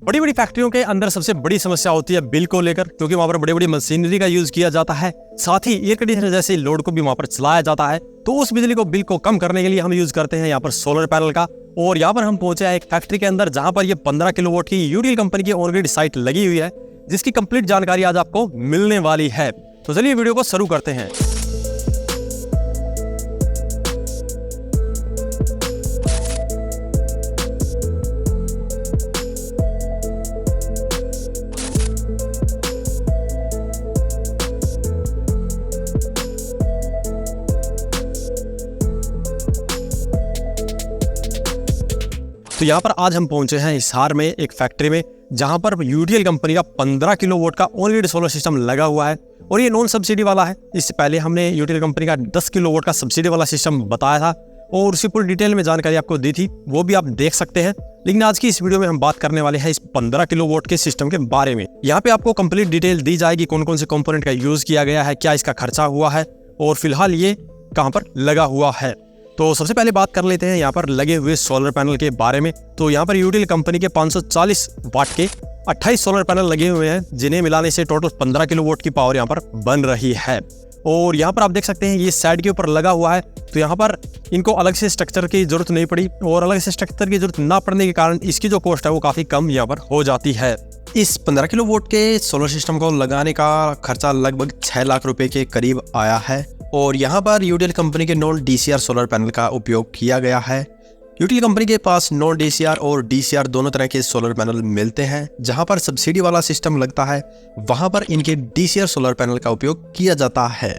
बड़ी बड़ी फैक्ट्रियों के अंदर सबसे बड़ी समस्या होती है बिल को लेकर, क्योंकि वहां पर बड़ी बड़ी मशीनरी का यूज किया जाता है, साथ ही एयर कंडीशनर जैसे लोड को भी वहां पर चलाया जाता है। तो उस बिजली को बिल को कम करने के लिए हम यूज करते हैं यहाँ पर सोलर पैनल का। और यहाँ पर हम पहुंचे हैं एक फैक्ट्री के अंदर, जहां पर ये 15 किलोवाट की यूटीएल कंपनी की ऑन ग्रिड साइट लगी हुई है, जिसकी कंप्लीट जानकारी आज आपको मिलने वाली है। तो चलिए वीडियो को शुरू करते हैं। तो यहाँ पर आज हम पहुंचे हैं हिसार में एक फैक्ट्री में, जहां पर यूटीएल कंपनी का 15 किलोवाट का ऑन ग्रिड सोलर सिस्टम लगा हुआ है और ये नॉन सब्सिडी वाला है। इससे पहले हमने यूटीएल कंपनी का 10 किलोवाट का सब्सिडी वाला सिस्टम बताया था और उसकी पूरी डिटेल में जानकारी आपको दी थी, वो भी आप देख सकते हैं। लेकिन आज की इस वीडियो में हम बात करने वाले हैं इस 15 किलोवाट के सिस्टम के बारे में। यहाँ पे आपको कंप्लीट डिटेल दी जाएगी, कौन कौन से कंपोनेंट का यूज किया गया है, क्या इसका खर्चा हुआ है और फिलहाल ये कहाँ पर लगा हुआ है। तो सबसे पहले बात कर लेते हैं यहाँ पर लगे हुए सोलर पैनल के बारे में। तो यहाँ पर यूटीएल कंपनी के 540 वाट के 28 सोलर पैनल लगे हुए हैं, जिन्हें मिलाने से टोटल 15 किलोवाट की पावर यहाँ पर बन रही है। और यहाँ पर आप देख सकते हैं ये साइड के ऊपर लगा हुआ है, तो यहाँ पर इनको अलग से स्ट्रक्चर की जरूरत नहीं पड़ी और अलग से स्ट्रक्चर की जरूरत ना पड़ने के कारण इसकी जो कॉस्ट है वो काफी कम यहाँ पर हो जाती है। इस 15 किलोवाट के सोलर सिस्टम को लगाने का खर्चा लगभग 6 लाख रुपए के करीब आया है और यहाँ पर यूटीएल कंपनी के नॉन डीसीआर सोलर पैनल का उपयोग किया गया है। यूटीएल कंपनी के पास नॉन डीसीआर और डीसीआर दोनों तरह के सोलर पैनल मिलते हैं। जहां पर सब्सिडी वाला सिस्टम लगता है वहां पर इनके डीसीआर सोलर पैनल का उपयोग किया जाता है।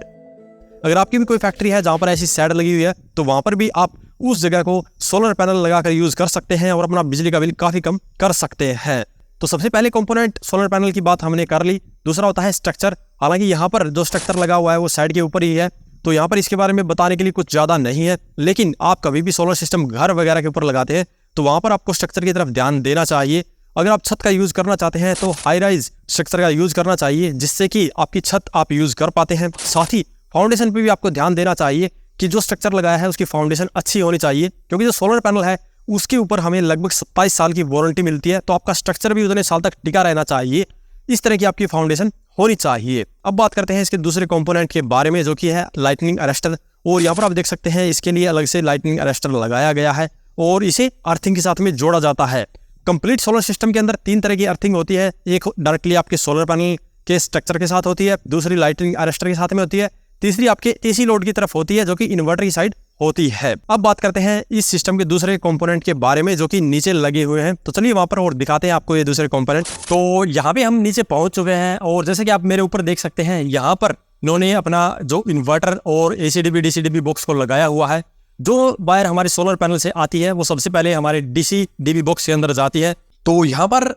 अगर आपकी भी कोई फैक्ट्री है जहां पर ऐसी शेड लगी हुई है, तो वहां पर भी आप उस जगह को सोलर पैनल लगाकर यूज कर सकते हैं और अपना बिजली का बिल काफी कम कर सकते हैं। तो सबसे पहले कंपोनेंट सोलर पैनल की बात हमने कर ली। दूसरा होता है स्ट्रक्चर। हालांकि यहाँ पर जो स्ट्रक्चर लगा हुआ है वो साइड के ऊपर ही है, तो यहाँ पर इसके बारे में बताने के लिए कुछ ज़्यादा नहीं है। लेकिन आप कभी भी सोलर सिस्टम घर वगैरह के ऊपर लगाते हैं तो वहाँ पर आपको स्ट्रक्चर की तरफ ध्यान देना चाहिए। अगर आप छत का यूज़ करना चाहते हैं तो हाई राइज स्ट्रक्चर का यूज़ करना चाहिए, जिससे कि आपकी छत आप यूज़ कर पाते हैं। साथ ही फाउंडेशन पर भी आपको ध्यान देना चाहिए कि जो स्ट्रक्चर लगाया है उसकी फाउंडेशन अच्छी होनी चाहिए, क्योंकि जो सोलर पैनल है उसके ऊपर हमें लगभग 27 साल की वारंटी मिलती है। तो आपका स्ट्रक्चर भी उतने साल तक टिका रहना चाहिए। इस तरह की आपकी फाउंडेशन होनी चाहिए। अब बात करते हैं इसके दूसरे कंपोनेंट के बारे में, जो कि है लाइटनिंग अरेस्टर। और यहाँ पर आप देख सकते हैं इसके लिए अलग से लाइटनिंग अरेस्टर लगाया गया है और इसे अर्थिंग के साथ में जोड़ा जाता है। कंप्लीट सोलर सिस्टम के अंदर 3 तरह की अर्थिंग होती है। एक डायरेक्टली आपके सोलर पैनल के स्ट्रक्चर के साथ होती है, दूसरी लाइटनिंग अरेस्टर के साथ में होती है, तीसरी आपके एसी लोड की तरफ होती है, जो कि इन्वर्टर की साइड होती है। अब बात करते हैं इस सिस्टम के दूसरे कंपोनेंट के बारे में, जो कि नीचे लगे हुए हैं। तो चलिए वहां पर और दिखाते हैं आपको ये दूसरे कंपोनेंट। तो यहाँ पे हम नीचे पहुंच चुके हैं और जैसे कि आप मेरे ऊपर देख सकते हैं, यहाँ पर इन्होंने अपना जो इन्वर्टर और एसीडीबी डीसीडीबी बॉक्स को लगाया हुआ है। जो वायर हमारे सोलर पैनल से आती है वो सबसे पहले हमारे डीसीडीबी बॉक्स के अंदर जाती है। तो यहाँ पर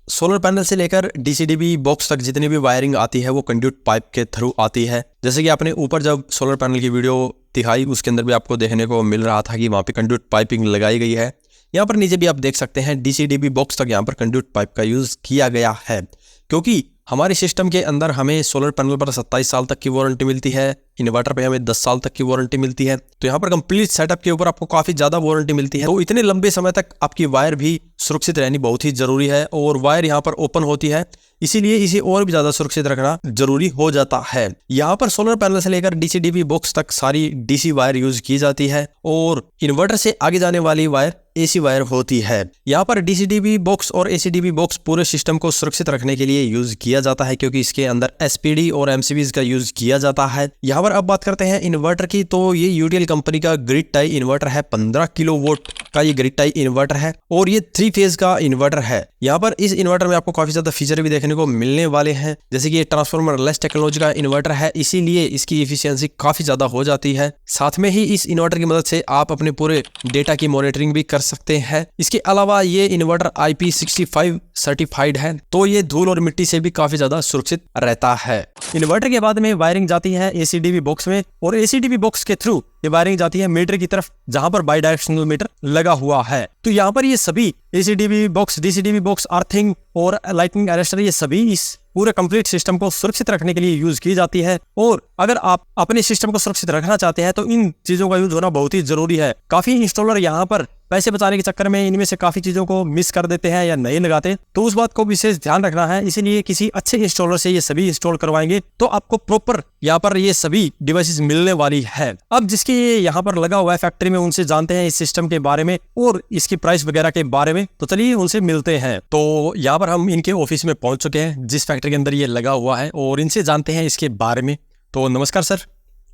सोलर पैनल से लेकर डीसीडीबी बॉक्स तक जितनी भी वायरिंग आती है वो कंड्यूट पाइप के थ्रू आती है। जैसे कि आपने ऊपर जब सोलर पैनल की वीडियो दिखाई उसके अंदर भी आपको देखने को मिल रहा था कि वहाँ पे कंड्यूट पाइपिंग लगाई गई है। यहाँ पर नीचे भी आप देख सकते हैं डीसीडीबी बॉक्स तक यहाँ पर कंड्यूट पाइप का यूज़ किया गया है, क्योंकि हमारे सिस्टम के अंदर हमें सोलर पैनल पर 27 साल तक की वारंटी मिलती है, इन्वर्टर पे हमें 10 साल तक की वारंटी मिलती है। तो यहाँ पर कंप्लीट सेटअप के ऊपर आपको काफ़ी ज़्यादा वारंटी मिलती है। तो इतने लंबे समय तक आपकी वायर भी सुरक्षित रहनी बहुत ही जरूरी है और वायर यहाँ पर ओपन होती है, इसीलिए इसे और भी ज़्यादा सुरक्षित रखना जरूरी हो जाता है। यहाँ पर सोलर पैनल से लेकर डीसीडीबी बॉक्स तक सारी डीसी वायर यूज की जाती है और इन्वर्टर से आगे जाने वाली वायर एसी वायर होती है। यहाँ पर डीसीडीबी बॉक्स और एसीडीबी बॉक्स पूरे सिस्टम को सुरक्षित रखने के लिए यूज किया जाता है, क्योंकि इसके अंदर एसपीडी और एमसीबीज का यूज किया जाता है। यहाँ पर अब बात करते हैं इन्वर्टर की। तो ये यूटीएल कंपनी का ग्रिड टाई इन्वर्टर है, 15 किलोवाट का ये ग्रिड टाई इन्वर्टर है और ये 3 फेज का इन्वर्टर है। यहाँ पर इस इन्वर्टर में आपको काफी ज्यादा फीचर भी देखने को मिलने वाले हैं, जैसे कि ये ट्रांसफार्मर लेस टेक्नोलॉजी का इन्वर्टर है, इसीलिए इसकी एफिशिएंसी काफी ज्यादा हो जाती है। साथ में ही इस इन्वर्टर की मदद से आप अपने पूरे डेटा की मॉनिटरिंग भी कर सकते हैं। इसके अलावा ये इन्वर्टर IP65 सर्टिफाइड है, तो ये धूल और मिट्टी से भी काफी ज्यादा सुरक्षित रहता है। इन्वर्टर के बाद में वायरिंग जाती है एसीडीबी बॉक्स में और एसीडीबी बॉक्स के थ्रू ये वायरिंग जाती है मीटर की तरफ, जहां पर बाई डायरेक्शनल मीटर लगा हुआ है। तो यहाँ पर ये सभी एसीडीबी बॉक्स, डीसीडीबी बॉक्स, अर्थिंग और लाइटनिंग अरेस्टर, ये सभी इस पूरे कंप्लीट सिस्टम को सुरक्षित रखने के लिए यूज की जाती है। और अगर आप अपने सिस्टम को सुरक्षित रखना चाहते हैं तो इन चीजों का यूज होना बहुत ही जरूरी है। काफी इंस्टॉलर यहाँ पर पैसे बचाने के चक्कर में इनमें से काफी चीजों को मिस कर देते हैं या नहीं लगाते, तो उस बात को विशेष ध्यान रखना है। इसीलिए किसी अच्छे इंस्टॉलर से ये सभी इंस्टॉल करवाएंगे तो आपको प्रॉपर यहाँ पर ये सभी डिवाइसेस मिलने वाली है। अब जिसकी यहाँ पर लगा हुआ है फैक्ट्री में, उनसे जानते हैं इस सिस्टम के बारे में और इसकी प्राइस वगैरह के बारे में। तो चलिए उनसे मिलते हैं। तो यहाँ पर हम इनके ऑफिस में पहुंच चुके हैं जिस फैक्ट्री के अंदर ये लगा हुआ है, और इनसे जानते हैं इसके बारे में। तो नमस्कार सर।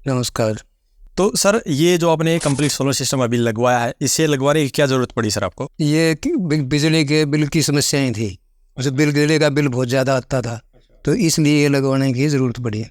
नमस्कार। तो सर ये जो आपने कंप्लीट सोलर सिस्टम अभी लगवाया है, इसे लगवाने की क्या जरूरत पड़ी सर आपको? ये बिजली के बिल की समस्याएं थी, उसे बिजली का बिल बहुत ज़्यादा आता था, तो इसलिए ये लगवाने की ज़रूरत पड़ी।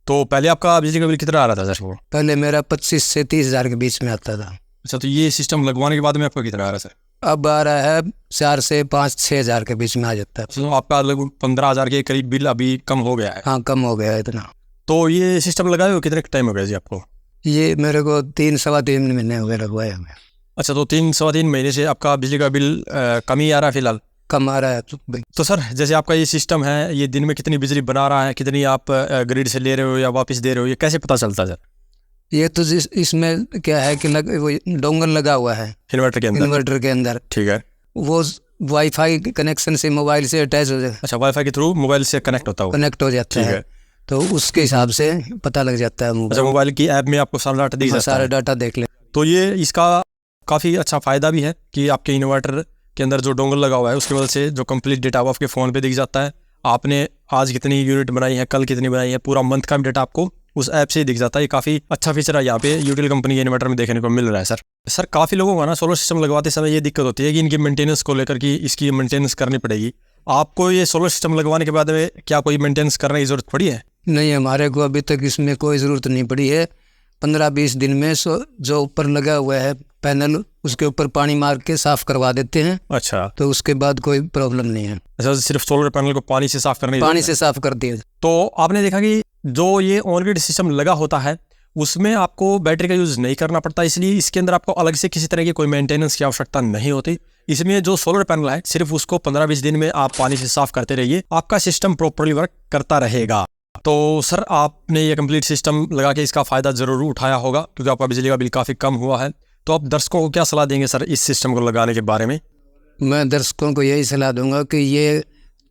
तो पहले आपका बिजली का बिल कितना आ रहा था सर? पहले मेरा 25 से 30 हज़ार के बीच में आता था। अच्छा, तो ये सिस्टम लगवाने के बाद में आपको कितना आ रहा है सर? अब आ रहा है 4 से 5-6 हज़ार के बीच में आ जाता है। तो आपका लगभग 15,000 के करीब बिल अभी कम हो गया है। हाँ, कम हो गया है इतना। तो ये सिस्टम लगाए हो कितने टाइम हो गया जी आपको? ये मेरे को 3-3.25 महीने हो गए लगवाया हमें। अच्छा, तो 3-3.25 महीने से आपका बिजली का बिल कम ही आ रहा है फिलहाल? कम आ रहा है। तो सर जैसे आपका ये सिस्टम है, ये दिन में कितनी बिजली बना रहा है, कितनी आप ग्रिड से ले रहे हो या वापस दे रहे हो, ये कैसे पता चलता है सर? ये तो इसमें क्या है कि वो डोंगल लगा हुआ है इन्वर्टर के अंदर। ठीक है। वो वाईफाई कनेक्शन से मोबाइल से अटैच हो जाता है। अच्छा, वाईफाई के थ्रू मोबाइल से कनेक्ट हो जाता है। तो उसके हिसाब से पता लग जाता है। अच्छा, मोबाइल की ऐप में आपको सारा डाटा दिख जाता है? सारा डाटा देख ले। तो ये इसका काफ़ी अच्छा फ़ायदा भी है कि आपके इन्वर्टर के अंदर जो डोंगल लगा हुआ है उसकी वजह से जो कंप्लीट डेटा आपके फ़ोन पे दिख जाता है। आपने आज कितनी यूनिट बनाई है, कल कितनी बनाई है, पूरा मंथ का डेटा आपको उस ऐप से ही दिख जाता है। ये काफ़ी अच्छा फीचर है यहाँ पे यूटिल कंपनी के इन्वर्टर में देखने को मिल रहा है सर। काफ़ी लोगों को ना सोलर सिस्टम लगवाते समय ये दिक्कत होती है कि इनकी मेंटेनेंस को लेकर कि इसकी मेंटेनेंस करनी पड़ेगी। आपको ये सोलर सिस्टम लगवाने के बाद में क्या कोई मेंटेनेंस करने की ज़रूरत पड़ी है? नहीं, हमारे को अभी तक इसमें कोई ज़रूरत नहीं पड़ी है। 15-20 दिन में जो ऊपर लगा हुआ है पैनल, उसके ऊपर पानी मार के साफ़ करवा देते हैं। अच्छा, तो उसके बाद कोई प्रॉब्लम नहीं है। अच्छा, सिर्फ सोलर पैनल को पानी से साफ़ करने? पानी से साफ़ कर दिया। तो आपने देखा कि जो ये ऑन ग्रिड सिस्टम लगा होता है उसमें आपको बैटरी का यूज़ नहीं करना पड़ता, इसलिए इसके अंदर आपको अलग से किसी तरह की कोई मेंटेनेंस की आवश्यकता नहीं होती। इसमें जो सोलर पैनल है सिर्फ उसको 15-20 दिन में आप पानी से साफ़ करते रहिए, आपका सिस्टम प्रॉपरली वर्क करता रहेगा। तो सर आपने ये कंप्लीट सिस्टम लगा के इसका फ़ायदा ज़रूर उठाया होगा क्योंकि आपका बिजली का बिल काफ़ी कम हुआ है। तो आप दर्शकों को क्या सलाह देंगे सर इस सिस्टम को लगाने के बारे में? मैं दर्शकों को यही सलाह दूंगा कि ये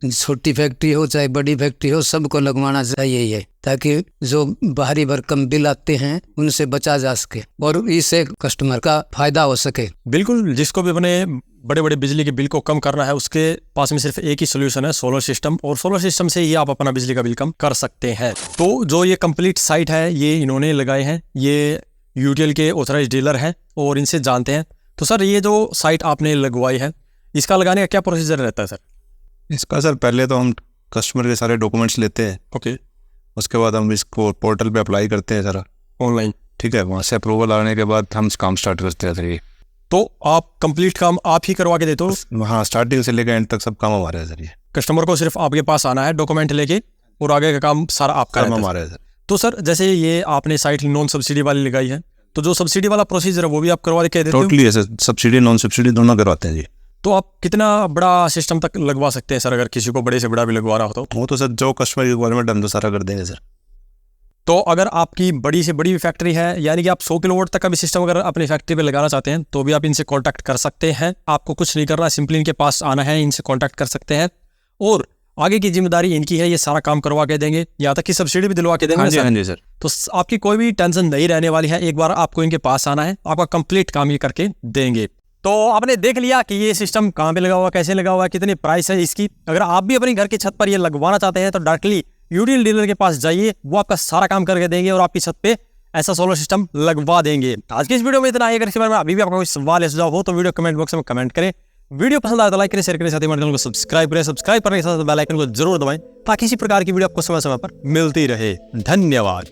छोटी फैक्ट्री हो चाहे बड़ी फैक्ट्री हो, सबको लगवाना चाहिए ये, ताकि जो बाहरी भरकम बिल आते हैं उनसे बचा जा सके और इससे कस्टमर का फायदा हो सके। बिल्कुल, जिसको भी अपने बड़े बड़े बिजली के बिल को कम करना है उसके पास में सिर्फ एक ही सोल्यूशन है, सोलर सिस्टम, और सोलर सिस्टम से ही आप अपना बिजली का बिल कम कर सकते हैं। तो जो ये कंप्लीट साइट है ये इन्होंने लगाए हैं, ये यूटीएल के ऑथराइज डीलर हैं और इनसे जानते हैं। तो सर ये जो साइट आपने लगवाई है इसका लगाने का क्या प्रोसीजर रहता है सर? इसका सर पहले तो हम कस्टमर के सारे डॉक्यूमेंट्स लेते हैं। ओके। उसके बाद हम इसको पोर्टल पे अप्लाई करते हैं सारा ऑनलाइन। ठीक है, वहाँ से अप्रूवल आने के बाद हम काम स्टार्ट करते हैं सर। ये तो आप कंप्लीट काम आप ही करवा के देते हो? हाँ, स्टार्टिंग से लेकर एंड तक सब काम हमारे है सर। ये कस्टमर को सिर्फ आपके पास आना है डॉक्यूमेंट लेके और आगे का काम सारा आपका काम हमारा है सर। तो सर जैसे ये आपने साइट नॉन सब्सिडी वाली लगाई है, तो जो सब्सिडी वाला प्रोसीजर है वो भी आप करवा के देते हो? टोटली है सर, सब्सिडी नॉन सब्सिडी दोनों करवाते हैं जी। तो आप कितना बड़ा सिस्टम तक लगवा सकते हैं सर अगर किसी को बड़े से बड़ा भी लगवाना हो तो? वो तो सर जो कस्टमर की रिक्वायरमेंट हम तो सारा कर देंगे सर। तो अगर आपकी बड़ी से बड़ी फैक्ट्री है, यानी कि आप 100 किलोवाट तक का भी सिस्टम अगर अपनी फैक्ट्री पे लगाना चाहते हैं तो भी आप इनसे कांटेक्ट कर सकते हैं। आपको कुछ नहीं करना, सिंपली इनके पास आना है, इनसे कांटेक्ट कर सकते हैं और आगे की जिम्मेदारी इनकी है, ये सारा काम करवा के देंगे, यहाँ तक कि सब्सिडी भी दिलवा के देंगे। हाँ जी सर। तो आपकी कोई भी टेंशन नहीं रहने वाली है, एक बार आपको इनके पास आना है, आपका कंप्लीट काम ये करके देंगे। तो आपने देख लिया कि ये सिस्टम कहाँ पे लगा हुआ, कैसे लगा हुआ, कितनी प्राइस है इसकी। अगर आप भी अपने घर की छत पर ये लगवाना चाहते हैं तो डायरेक्टली यूटीएल डीलर के पास जाइए, वो आपका सारा काम करके देंगे और आपकी छत पे ऐसा सोलर सिस्टम लगवा देंगे। आज की इस वीडियो में इतना ही। अगर इसके बारे में अभी भी आपका कोई सवाल या सुझाव हो तो वीडियो कमेंट बॉक्स में कमेंट करें। वीडियो पसंद आए तो लाइक करें, शेयर करें, साथ ही हमारे चैनल को सब्सक्राइब करें। सब्सक्राइब करने के साथ बेल आइकन को जरूर दबाएं ताकि इसी प्रकार की वीडियो आपको समय समय पर मिलती रहे। धन्यवाद।